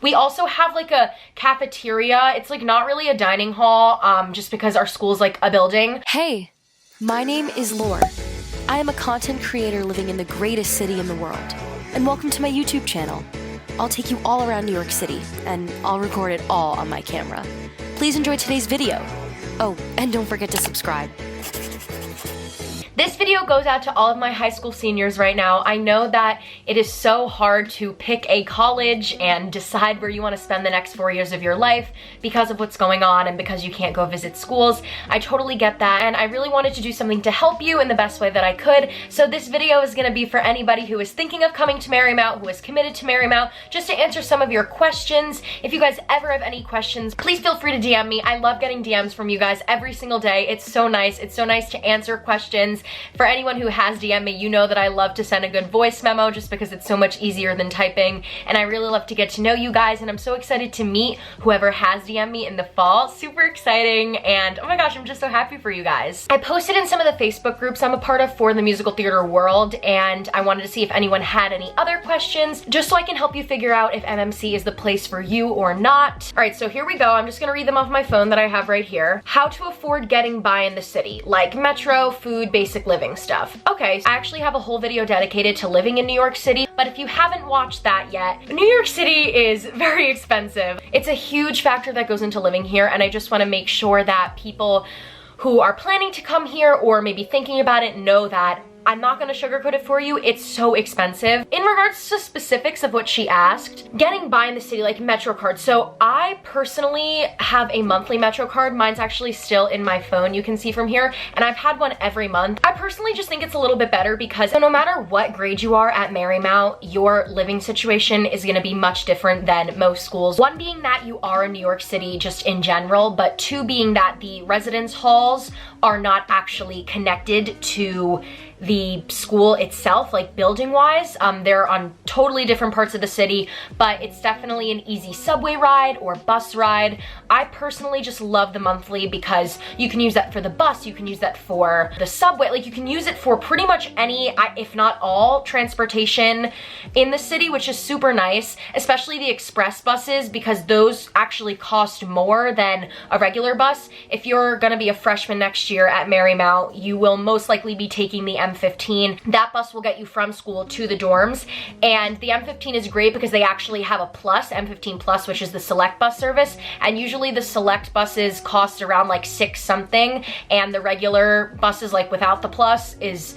We also have like a cafeteria. It's like not really a dining hall, just because our school's like a building. Hey, my name is Laur. I am a content creator living in the greatest city in the world. And welcome to my YouTube channel. I'll take you all around New York City, and I'll record it all on my camera. Please enjoy today's video. Oh, and don't forget to subscribe. This video goes out to all of my high school seniors right now. I know that it is so hard to pick a college and decide where you want to spend the next 4 years of your life because of what's going on and because you can't go visit schools. I totally get that, and I really wanted to do something to help you in the best way that I could. So this video is going to be for anybody who is thinking of coming to Marymount, who is committed to Marymount, just to answer some of your questions. If you guys ever have any questions, please feel free to DM me. I love getting DMs from you guys every single day. It's so nice. It's so nice to answer questions. For anyone who has DM'd me, you know that I love to send a good voice memo just because it's so much easier than typing, and I really love to get to know you guys, and I'm so excited to meet whoever has DM'd me in the fall. Super exciting, and oh my gosh, I'm just so happy for you guys. I posted in some of the Facebook groups I'm a part of for the musical theater world, and I wanted to see if anyone had any other questions, just so I can help you figure out if MMC is the place for you or not. All right, so here we go. I'm just gonna read them off my phone that I have right here. How to afford getting by in the city, like metro, food, basic living stuff. Okay, so I actually have a whole video dedicated to living in New York City, but if you haven't watched that yet, New York City is very expensive. It's a huge factor that goes into living here, and I just want to make sure that people who are planning to come here or maybe thinking about it know that I'm not gonna sugarcoat it for you. It's so expensive. In regards to specifics of what she asked, getting by in the city, like Metro card. So I personally have a monthly Metro card. Mine's actually still in my phone, you can see from here, and I've had one every month. I personally just think it's a little bit better because no matter what grade you are at Marymount, your living situation is gonna be much different than most schools. One being that you are in New York City just in general, but two being that the residence halls are not actually connected to the school itself, like building wise. They're on totally different parts of the city, but it's definitely an easy subway ride or bus ride. I personally just love the monthly because you can use that for the bus, you can use that for the subway, like you can use it for pretty much any, if not all, transportation in the city, which is super nice, especially the express buses, because those actually cost more than a regular bus. If you're gonna be a freshman next year at Marymount, you will most likely be taking the M15. That bus will get you from school to the dorms, and the M15 is great because they actually have a plus, M15 plus, which is the select bus service, and usually the select buses cost around like $6 something, and the regular buses, like without the plus, is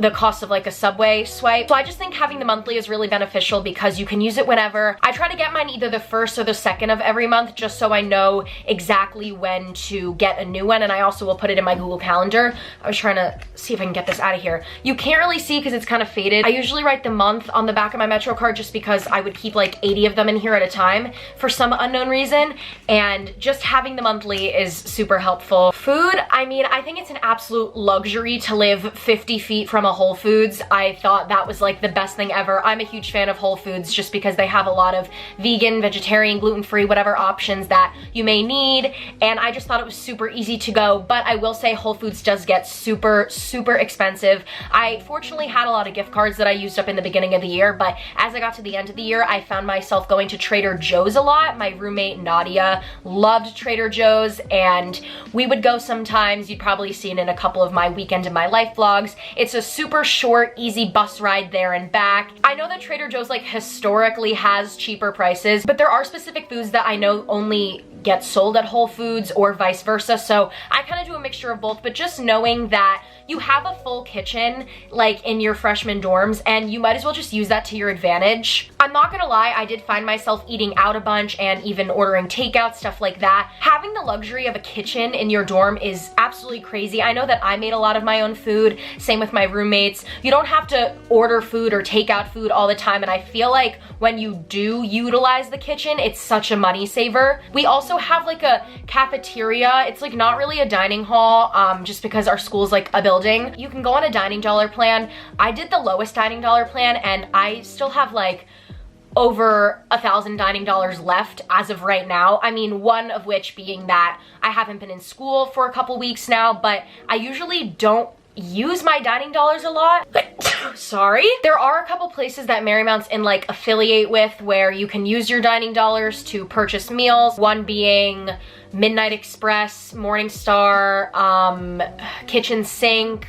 the cost of like a subway swipe. So I just think having the monthly is really beneficial because you can use it whenever. I try to get mine either the 1st or the 2nd of every month just so I know exactly when to get a new one, and I also will put it in my Google Calendar. I was trying to see if I can get this out of here. You can't really see because it's kind of faded. I usually write the month on the back of my Metro card just because I would keep like 80 of them in here at a time for some unknown reason, and just having the monthly is super helpful. Food, I mean, I think it's an absolute luxury to live 50 feet from a Whole Foods. I thought that was like the best thing ever. I'm a huge fan of Whole Foods just because they have a lot of vegan, vegetarian, gluten-free, whatever options that you may need, and I just thought it was super easy to go. But I will say Whole Foods does get super expensive. I fortunately had a lot of gift cards that I used up in the beginning of the year, but as I got to the end of the year, I found myself going to Trader Joe's a lot. My roommate Nadia loved Trader Joe's, and we would go sometimes. You'd probably seen in a couple of my weekend in my life vlogs. It's a super short, easy bus ride there and back. I know that Trader Joe's like historically has cheaper prices, but there are specific foods that I know only get sold at Whole Foods or vice versa, so I kind of do a mixture of both. But just knowing that you have a full kitchen like in your freshman dorms, and you might as well just use that to your advantage. I'm not gonna lie, I did find myself eating out a bunch and even ordering takeout, stuff like that. Having the luxury of a kitchen in your dorm is absolutely crazy. I know that I made a lot of my own food, same with my roommates. You don't have to order food or take out food all the time, and I feel like when you do utilize the kitchen, it's such a money saver. We also have like a cafeteria. It's like not really a dining hall, just because our school's like a building. You can go on a dining dollar plan. I did the lowest dining dollar plan, and I still have like over $1,000 dining dollars left as of right now. I mean, one of which being that I haven't been in school for a couple weeks now, but I usually don't use my dining dollars a lot. Sorry. There are a couple places that Marymount's in like affiliate with where you can use your dining dollars to purchase meals. One being Midnight Express, Morningstar, Kitchen Sink.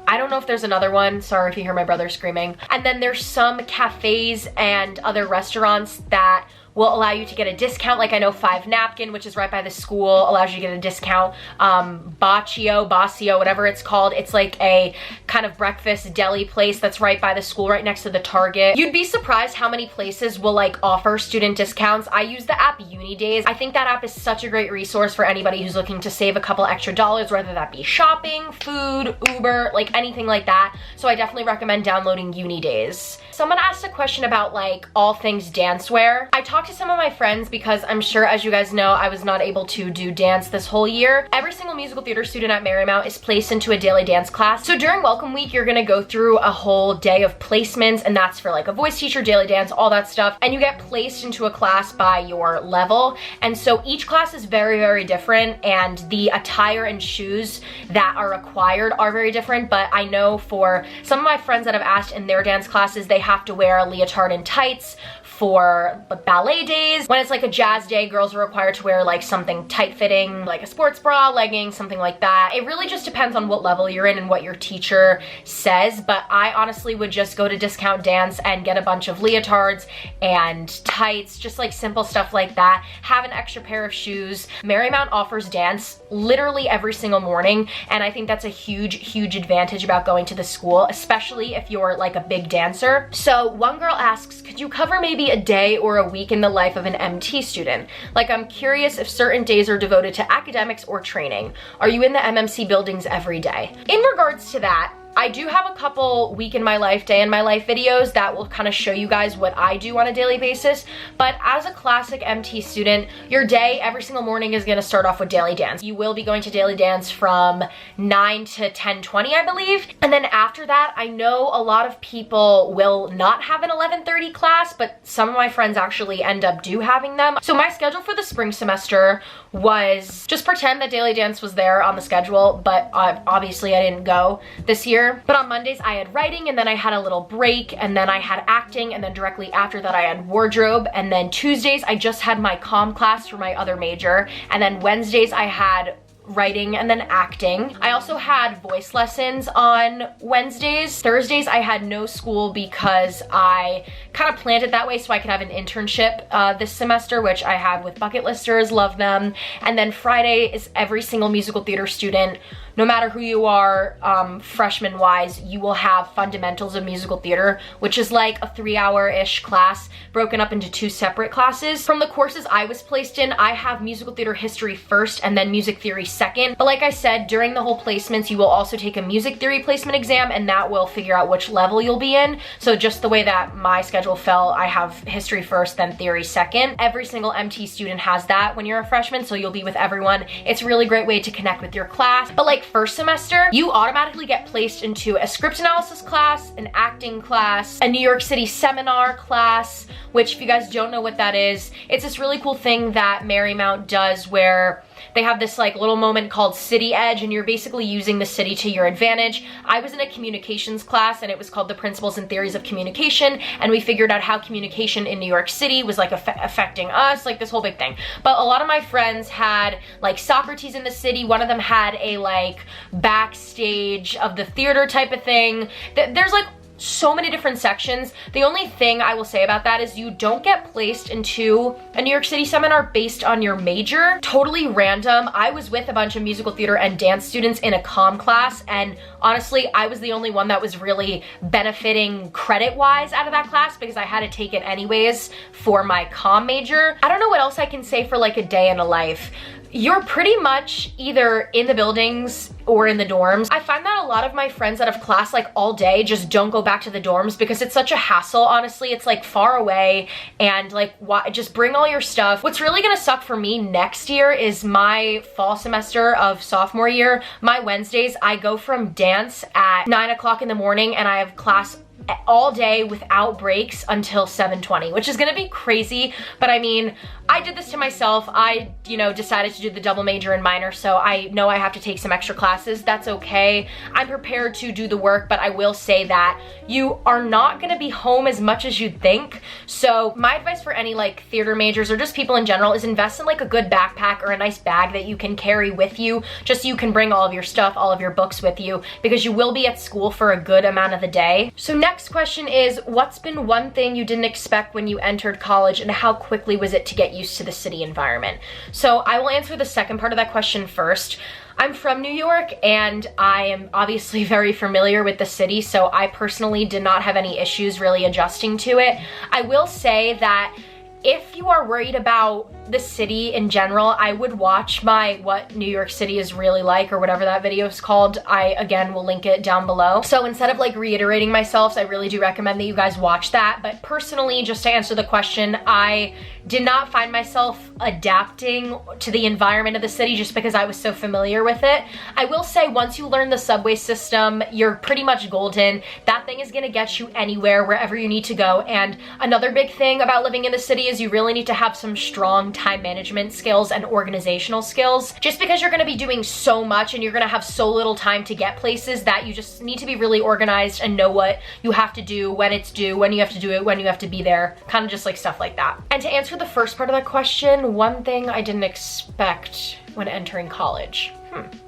I don't know if there's another one. Sorry if you hear my brother screaming. And then there's some cafes and other restaurants that will allow you to get a discount. Like I know Five Napkin, which is right by the school, allows you to get a discount. Bacio, whatever it's called. It's like a kind of breakfast deli place that's right by the school, right next to the Target. You'd be surprised how many places will like offer student discounts. I use the app UniDays. I think that app is such a great resource for anybody who's looking to save a couple extra dollars, whether that be shopping, food, Uber, like anything like that. So I definitely recommend downloading UniDays. Someone asked a question about like all things dance wear. I talked to some of my friends because I'm sure, as you guys know, I was not able to do dance this whole year. Every single musical theater student at Marymount is placed into a daily dance class. So during welcome week, you're gonna go through a whole day of placements, and that's for like a voice teacher, daily dance, all that stuff. And you get placed into a class by your level. And so each class is very, very different, and the attire and shoes that are required are very different. But I know for some of my friends that have asked in their dance classes, they have to wear a leotard and tights. For ballet days, when it's like a jazz day, girls are required to wear like something tight-fitting, like a sports bra, leggings, something like that. It really just depends on what level you're in and what your teacher says, but I honestly would just go to Discount Dance and get a bunch of leotards and tights, just like simple stuff like that. Have an extra pair of shoes. Marymount offers dance literally every single morning, and I think that's a huge, huge advantage about going to the school, especially if you're like a big dancer. So one girl asks, could you cover maybe a day or a week in the life of an MT student? Like, I'm curious if certain days are devoted to academics or training. Are you in the MMC buildings every day? In regards to that, I do have a couple week in my life, day in my life videos that will kind of show you guys what I do on a daily basis. But as a classic MT student, your day every single morning is gonna start off with daily dance. You will be going to daily dance from 9 to 10:20, I believe. And then after that, I know a lot of people will not have an 11:30 class, but some of my friends actually end up having them. So my schedule for the spring semester was just pretend that daily dance was there on the schedule, but obviously I didn't go this year. But on Mondays I had writing, and then I had a little break, and then I had acting, and then directly after that I had wardrobe, and then Tuesdays I just had my comm class for my other major, and then Wednesdays I had writing and then acting. I also had voice lessons on Wednesdays. Thursdays I had no school because I kind of planned it that way so I could have an internship this semester, which I have with Bucket Listers, love them. And then Friday is every single musical theater student, no matter who you are, freshman wise, you will have fundamentals of musical theater, which is like a 3-hour-ish class broken up into 2 separate classes. From the courses I was placed in, I have musical theater history first and then music theory second. But like I said, during the whole placements, you will also take a music theory placement exam, and that will figure out which level you'll be in. So just the way that my schedule fell, I have history first, then theory second. Every single MT student has that when you're a freshman, so you'll be with everyone. It's a really great way to connect with your class. But like first semester, you automatically get placed into a script analysis class, an acting class, a New York City seminar class, which if you guys don't know what that is, it's this really cool thing that Marymount does where they have this like little moment called City Edge, and you're basically using the city to your advantage. I was in a communications class, and it was called the Principles and Theories of Communication, and we figured out how communication in New York City was like affecting us, like this whole big thing. But a lot of my friends had like Socrates in the City. One of them had a like backstage of the theater type of thing. There's like so many different sections. The only thing I will say about that is you don't get placed into a New York City seminar based on your major. Totally random. I was with a bunch of musical theater and dance students in a comm class, and honestly, I was the only one that was really benefiting credit-wise out of that class because I had to take it anyways for my comm major. I don't know what else I can say for like a day in a life. You're pretty much either in the buildings or in the dorms. I find that a lot of my friends that have class like all day just don't go back to the dorms because it's such a hassle, honestly. It's like far away, and like just bring all your stuff. What's really gonna suck for me next year is my fall semester of sophomore year. My Wednesdays, I go from dance at 9 o'clock in the morning, and I have class all day without breaks until 7:20, which is gonna be crazy, but I mean, I did this to myself. I, decided to do the double major and minor, so I know I have to take some extra classes. That's okay. I'm prepared to do the work, but I will say that you are not gonna be home as much as you'd think. So my advice for any like theater majors or just people in general is invest in like a good backpack or a nice bag that you can carry with you, just so you can bring all of your stuff, all of your books with you, because you will be at school for a good amount of the day. So next question is, what's been one thing you didn't expect when you entered college, and how quickly was it to get used to the city environment? So I will answer the second part of that question first. I'm from New York and I am obviously very familiar with the city, so I personally did not have any issues really adjusting to it. I will say that if you are worried about the city in general, I would watch my What New York City is Really Like, or whatever that video is called. I, again, will link it down below. So instead of like reiterating myself, I really do recommend that you guys watch that. But personally, just to answer the question, I did not find myself adapting to the environment of the city just because I was so familiar with it. I will say once you learn the subway system, you're pretty much golden. That thing is gonna get you anywhere, wherever you need to go. And another big thing about living in the city is you really need to have some strong time management skills and organizational skills. Just because you're gonna be doing so much and you're gonna have so little time to get places, that you just need to be really organized and know what you have to do, when it's due, when you have to do it, when you have to be there, kind of just like stuff like that. And to answer the first part of that question, one thing I didn't expect when entering college.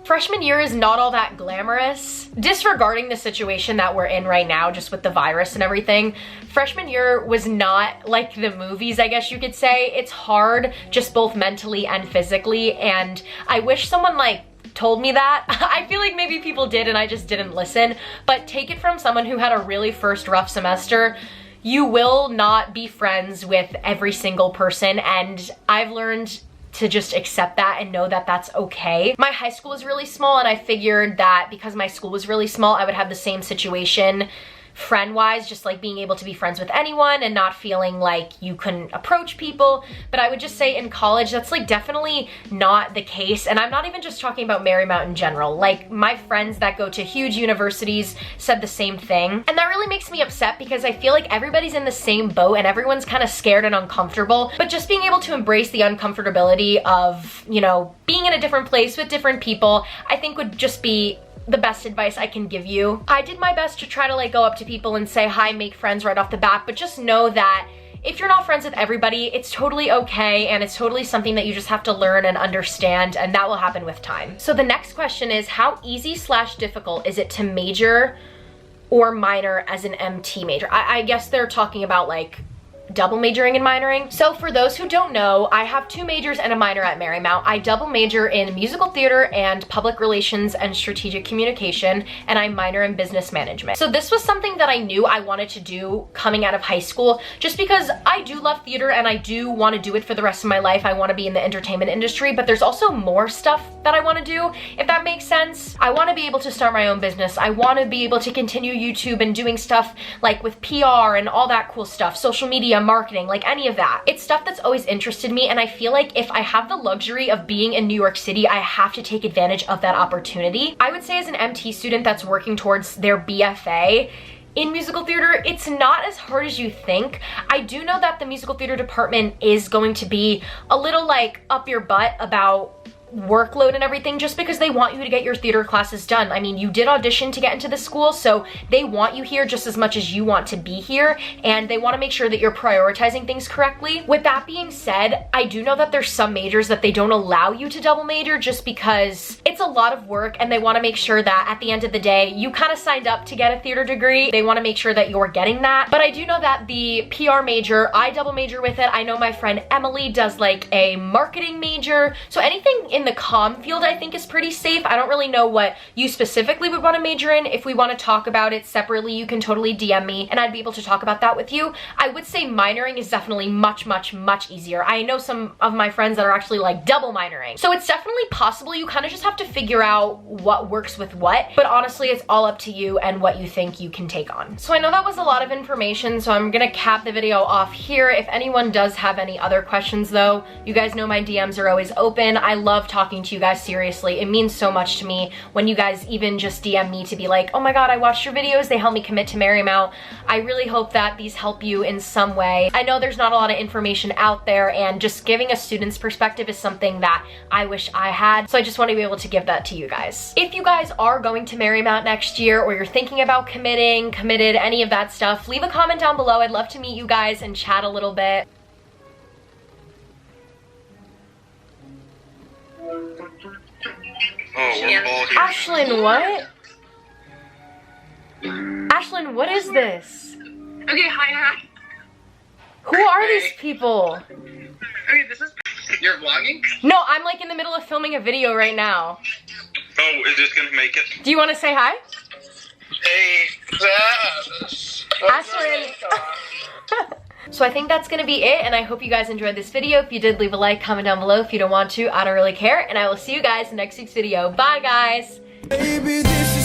Freshman year is not all that glamorous. Disregarding the situation that we're in right now, just with the virus and everything, freshman year was not like the movies, I guess you could say. It's hard, just both mentally and physically, and I wish someone like told me that. I feel like maybe people did and I just didn't listen, but take it from someone who had a really first rough semester. You will not be friends with every single person, and I've learned to just accept that and know that that's okay. My high school was really small, and I figured that because my school was really small, I would have the same situation friend-wise, just like being able to be friends with anyone and not feeling like you couldn't approach people. But I would just say in college, that's like definitely not the case. And I'm not even just talking about Marymount in general. Like my friends that go to huge universities said the same thing. And that really makes me upset because I feel like everybody's in the same boat and everyone's kind of scared and uncomfortable. But just being able to embrace the uncomfortability of, being in a different place with different people, I think would just be the best advice I can give you. I did my best to try to like go up to people and say hi, make friends right off the bat, but just know that if you're not friends with everybody, it's totally okay, and it's totally something that you just have to learn and understand, and that will happen with time. So the next question is, how easy/difficult is it to major or minor as an MT major? I guess they're talking about like double majoring and minoring. So for those who don't know, I have 2 majors and a minor at Marymount. I double major in musical theater and public relations and strategic communication, and I minor in business management. So this was something that I knew I wanted to do coming out of high school, just because I do love theater and I do want to do it for the rest of my life. I want to be in the entertainment industry, but there's also more stuff that I want to do, if that makes sense. I want to be able to start my own business. I want to be able to continue YouTube and doing stuff like with PR and all that cool stuff, social media, marketing, like any of that. It's stuff that's always interested me, and I feel like if I have the luxury of being in New York City, I have to take advantage of that opportunity. I would say as an MT student that's working towards their BFA in musical theater, it's not as hard as you think. I do know that the musical theater department is going to be a little like up your butt about workload and everything, just because they want you to get your theater classes done. I mean, you did audition to get into the school, so they want you here just as much as you want to be here, and they want to make sure that you're prioritizing things correctly. With that being said, I do know that there's some majors that they don't allow you to double major just because it's a lot of work, and they want to make sure that at the end of the day, you kind of signed up to get a theater degree. They want to make sure that you're getting that. But I do know that the PR major, I double major with it. I know my friend Emily does like a marketing major, so anything in the comm field I think is pretty safe. I don't really know what you specifically would want to major in. If we want to talk about it separately, you can totally DM me and I'd be able to talk about that with you. I would say minoring is definitely much easier. I know some of my friends that are actually like double minoring. So it's definitely possible. You kind of just have to figure out what works with what, but honestly, it's all up to you and what you think you can take on. So I know that was a lot of information, so I'm gonna cap the video off here. If anyone does have any other questions though, you guys know my DMs are always open. I love talking to you guys seriously. It means so much to me when you guys even just DM me to be like, oh my god, I watched your videos, they helped me commit to Marymount. I really hope that these help you in some way. I know there's not a lot of information out there, and just giving a student's perspective is something that I wish I had, so I just want to be able to give that to you guys. If you guys are going to Marymount next year, or you're thinking about committed, any of that stuff, leave a comment down below. I'd love to meet you guys and chat a little bit. Ashlyn, what? Ashlyn, what is this? Okay, hi. Who are these people? Okay, this is... You're vlogging? No, I'm like in the middle of filming a video right now. Oh, is this gonna make it? Do you want to say hi? Hey, Ashlyn. So I think that's gonna be it, and I hope you guys enjoyed this video. If you did, leave a like, comment down below. If you don't want to, I don't really care, and I will see you guys in next week's video. Bye, guys. Baby, this is